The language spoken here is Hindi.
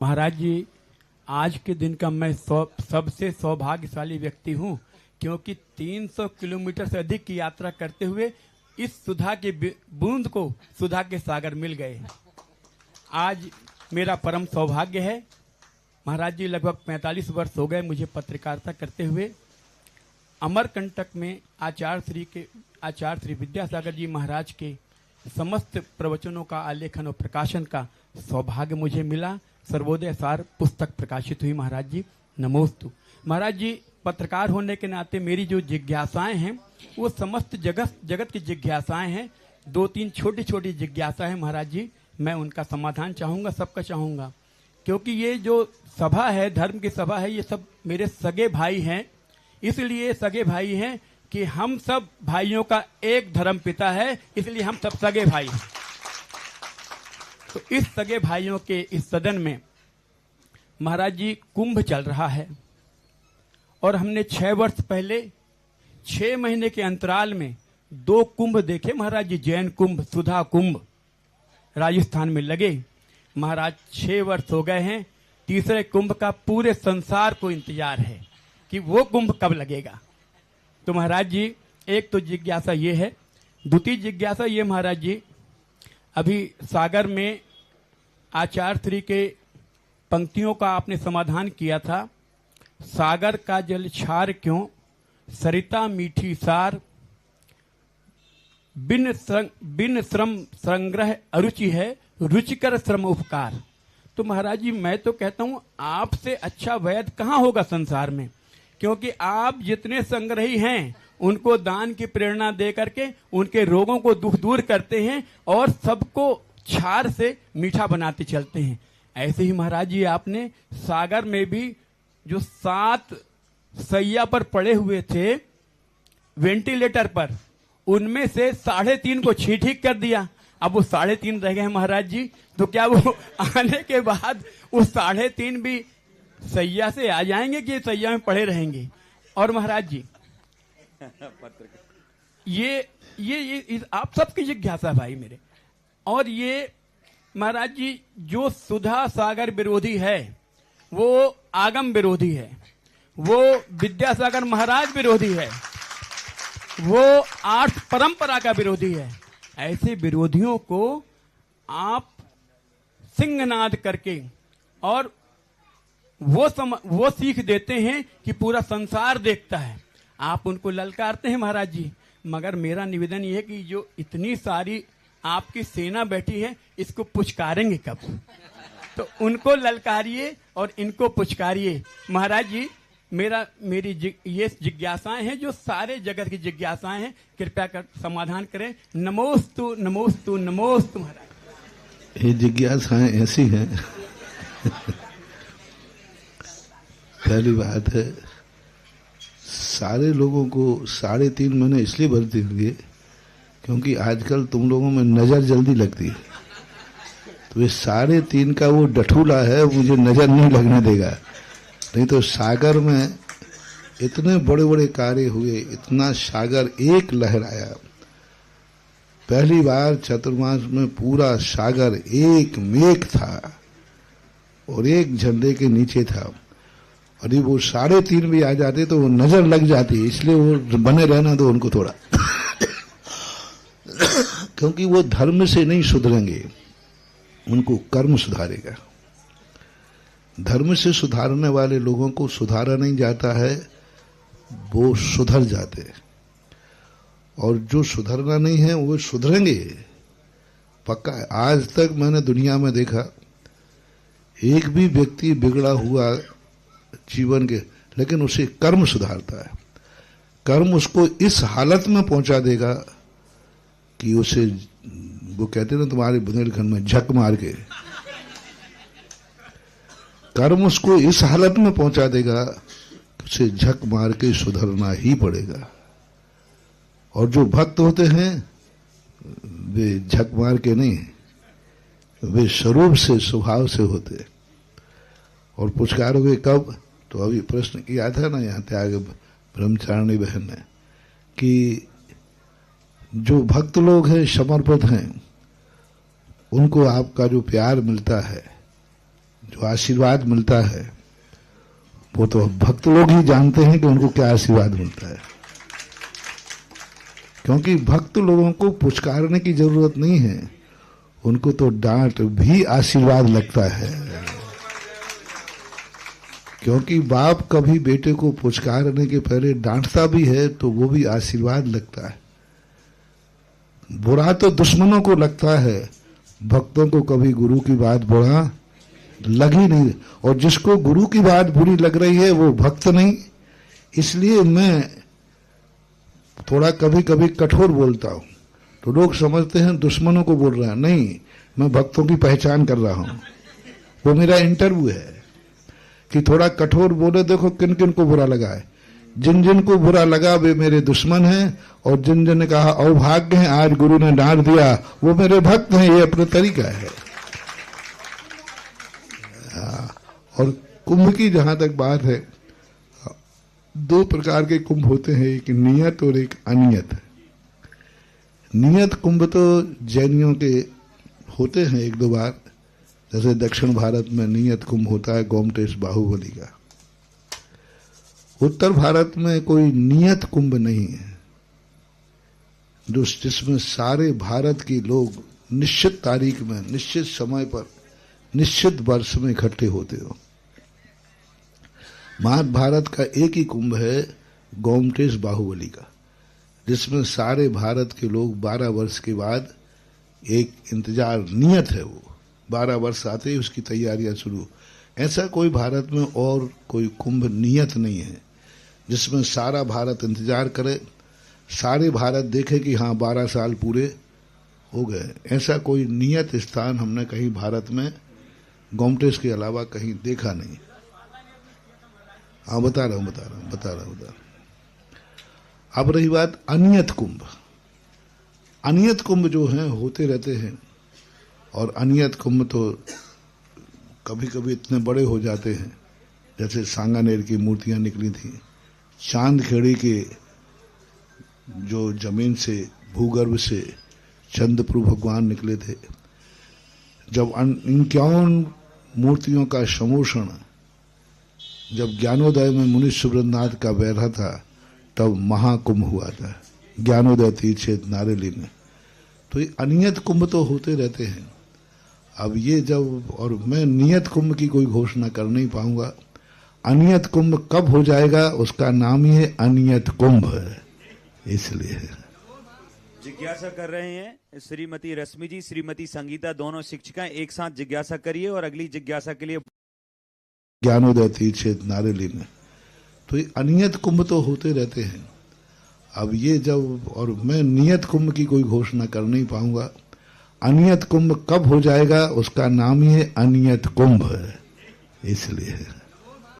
महाराज जी, आज के दिन का मैं सबसे सौभाग्यशाली व्यक्ति हूँ, क्योंकि 300 किलोमीटर से अधिक की यात्रा करते हुए इस सुधा के बूंद को सुधा के सागर मिल गए। आज मेरा परम सौभाग्य है। महाराज जी, लगभग 45 वर्ष हो गए मुझे पत्रकारिता करते हुए। अमरकंटक में आचार्य श्री विद्यासागर जी महाराज के समस्त प्रवचनों का आलेखन और प्रकाशन का सौभाग्य मुझे मिला। सर्वोदय सार पुस्तक प्रकाशित हुई। महाराज जी नमोस्तु। महाराज जी, पत्रकार होने के नाते मेरी जो जिज्ञासाएं हैं वो समस्त जगत की जिज्ञासाएं हैं। 2-3 छोटी छोटी जिज्ञासा है महाराज जी, मैं उनका समाधान चाहूंगा, सबका चाहूंगा। क्योंकि ये जो सभा है, धर्म की सभा है, ये सब मेरे सगे भाई हैं। इसलिए सगे भाई हैं कि हम सब भाइयों का एक धर्म पिता है, इसलिए हम सब सगे भाई हैं। तो इस सगे भाइयों के इस सदन में महाराज जी कुंभ चल रहा है, और हमने 6 वर्ष पहले 6 महीने के अंतराल में 2 कुंभ देखे महाराज जी। जैन कुंभ, सुधा कुंभ राजस्थान में लगे। महाराज 6 वर्ष हो गए हैं। तीसरे कुंभ का पूरे संसार को इंतजार है कि वो कुंभ कब लगेगा। तो महाराज जी, एक तो जिज्ञासा ये है। दूसरी जिज्ञासा ये महाराज जी, अभी सागर में आचार्य श्री के पंक्तियों का आपने समाधान किया था। सागर का जल क्षार क्यों, सरिता मीठी सार, बिन श्रम संग्रह अरुचि है, रुचिकर श्रम उपकार। तो महाराज जी, मैं तो कहता हूं आपसे अच्छा वैद्य कहां होगा संसार में, क्योंकि आप जितने संग्रही हैं उनको दान की प्रेरणा दे करके उनके रोगों को दुख दूर करते हैं और सबको क्षार से मीठा बनाते चलते हैं। ऐसे ही महाराज जी, आपने सागर में भी जो 7 सैया पर पड़े हुए थे वेंटिलेटर पर, उनमें से 3.5 को ठीक कर दिया। अब वो 3.5 रह गए हैं महाराज जी। तो क्या वो आने के बाद वो 3.5 भी सैया से आ जाएंगे कि सैया में पड़े रहेंगे? और महाराज जी, ये आप सबकी जिज्ञासा भाई मेरे। और ये महाराज जी, जो सुधा सागर विरोधी है वो आगम विरोधी है, वो विद्यासागर महाराज विरोधी है, वो आर्थ परंपरा का विरोधी है। ऐसे विरोधियों को आप सिंहनाद करके और वो सीख देते हैं कि पूरा संसार देखता है। आप उनको ललकारते हैं महाराज जी। मगर मेरा निवेदन ये है कि जो इतनी सारी आपकी सेना बैठी है, इसको पुचकारेंगे कब? तो उनको ललकारिए और इनको पुचकारिए। महाराज जी, मेरी ये जिज्ञासाएं हैं जो सारे जगत की जिज्ञासाएं हैं, कृपया कर समाधान करें। नमोस्तु नमोस्तु नमोस्तु महाराज। ये जिज्ञासाएं ऐसी हैं पहली बात है, सारे लोगों को 3.5 महीने इसलिए भर्ती होंगे क्योंकि आजकल तुम लोगों में नजर जल्दी लगती है। तो ये 3.5 का वो डठूला है, मुझे नजर नहीं लगने देगा। नहीं तो सागर में इतने बड़े बड़े कार्य हुए, इतना सागर एक लहराया। पहली बार चतुर्मास में पूरा सागर एक मेघ था और एक झंडे के नीचे था। और ये वो 3.5 भी आ जाते तो वो नजर लग जाती, इसलिए वो बने रहना दो उनको थोड़ा क्योंकि वो धर्म से नहीं सुधरेंगे, उनको कर्म सुधारेगा। धर्म से सुधारने वाले लोगों को सुधारा नहीं जाता है, वो सुधर जाते। और जो सुधरना नहीं है वो सुधरेंगे पक्का। आज तक मैंने दुनिया में देखा एक भी व्यक्ति बिगड़ा हुआ जीवन के, लेकिन उसे कर्म सुधारता है। कर्म उसको इस हालत में पहुंचा देगा कि उसे, वो कहते हैं ना तुम्हारे बुंदेलखंड में झक मार के, कर्म उसको इस हालत में पहुंचा देगा कि उसे झक मार के सुधरना ही पड़ेगा। और जो भक्त होते हैं वे झक मार के नहीं, वे स्वरूप से, स्वभाव से होते। और पुचकारोगे कब? तो अभी प्रश्न किया था ना यहाँ त्याग ब्रह्मचारिणी बहन ने कि जो भक्त लोग हैं, समर्पित हैं, उनको आपका जो प्यार मिलता है, जो आशीर्वाद मिलता है वो तो भक्त लोग ही जानते हैं कि उनको क्या आशीर्वाद मिलता है, क्योंकि भक्त लोगों को पुचकारने की जरूरत नहीं है, उनको तो डांट भी आशीर्वाद लगता है। क्योंकि बाप कभी बेटे को पुचकारने के पहले डांटता भी है तो वो भी आशीर्वाद लगता है। बुरा तो दुश्मनों को लगता है, भक्तों को कभी गुरु की बात बुरा लग ही नहीं। और जिसको गुरु की बात बुरी लग रही है वो भक्त नहीं। इसलिए मैं थोड़ा कभी कभी कठोर बोलता हूं, तो लोग समझते हैं दुश्मनों को बोल रहा है। नहीं, मैं भक्तों की पहचान कर रहा हूं। वो मेरा इंटरव्यू है कि थोड़ा कठोर बोले, देखो किन किन को बुरा लगा है। जिन जिन को बुरा लगा वे मेरे दुश्मन हैं, और जिन जिन ने कहा अभाग्य है आज गुरु ने डांट दिया वो मेरे भक्त हैं। ये अपना तरीका है। और कुंभ की जहां तक बात है, दो प्रकार के कुंभ होते हैं, एक नियत और एक अनियत। नियत कुंभ तो जैनियों के होते हैं एक दो बार, जैसे दक्षिण भारत में नियत कुंभ होता है गोमटेश बाहुबली का। उत्तर भारत में कोई नियत कुंभ नहीं है जिसमें सारे भारत के लोग निश्चित तारीख में, निश्चित समय पर, निश्चित वर्ष में इकट्ठे होते हो। महाभारत का एक ही कुंभ है गोमटेश बाहुबली का, जिसमें सारे भारत के लोग 12 वर्ष के बाद एक इंतजार नियत है, वो 12 वर्ष आते ही उसकी तैयारियां शुरू। ऐसा कोई भारत में और कोई कुंभ नियत नहीं है जिसमें सारा भारत इंतजार करे, सारे भारत देखे कि हाँ 12 साल पूरे हो गए। ऐसा कोई नियत स्थान हमने कहीं भारत में गोमटेश के अलावा कहीं देखा नहीं। हाँ बता रहा हूं। अब रही बात अनियत कुंभ। अनियत कुंभ जो हैं होते रहते हैं, और अनियत कुंभ तो कभी कभी इतने बड़े हो जाते हैं, जैसे सांगानेर की मूर्तियां निकली थी, चांदखेड़ी के जो जमीन से, भूगर्भ से चंद्रप्रभु भगवान निकले थे। जब 51 मूर्तियों का समोषण जब ज्ञानोदय में मुनि सुब्रतनाथ का बैठा था, तब महाकुंभ हुआ था ज्ञानोदय तीर्थ नारेली में। तो ये अनियत कुंभ तो होते रहते हैं। अब ये जब, और मैं नियत कुंभ की कोई घोषणा कर नहीं पाऊंगा। अनियत कुंभ कब हो जाएगा उसका नाम ही है अनियत कुंभ है। इसलिए जिज्ञासा कर रहे हैं श्रीमती रश्मि जी, श्रीमती संगीता, दोनों शिक्षिकाएं एक साथ जिज्ञासा करिए और अगली जिज्ञासा के लिए ज्ञानोदय तीर्थ नारेली में। तो ये अनियत कुंभ तो होते रहते हैं। अब ये जब, और मैं नियत कुंभ की कोई घोषणा कर नहीं पाऊंगा। अनियत कुंभ कब हो जाएगा उसका नाम ही है अनियत कुंभ है। इसलिए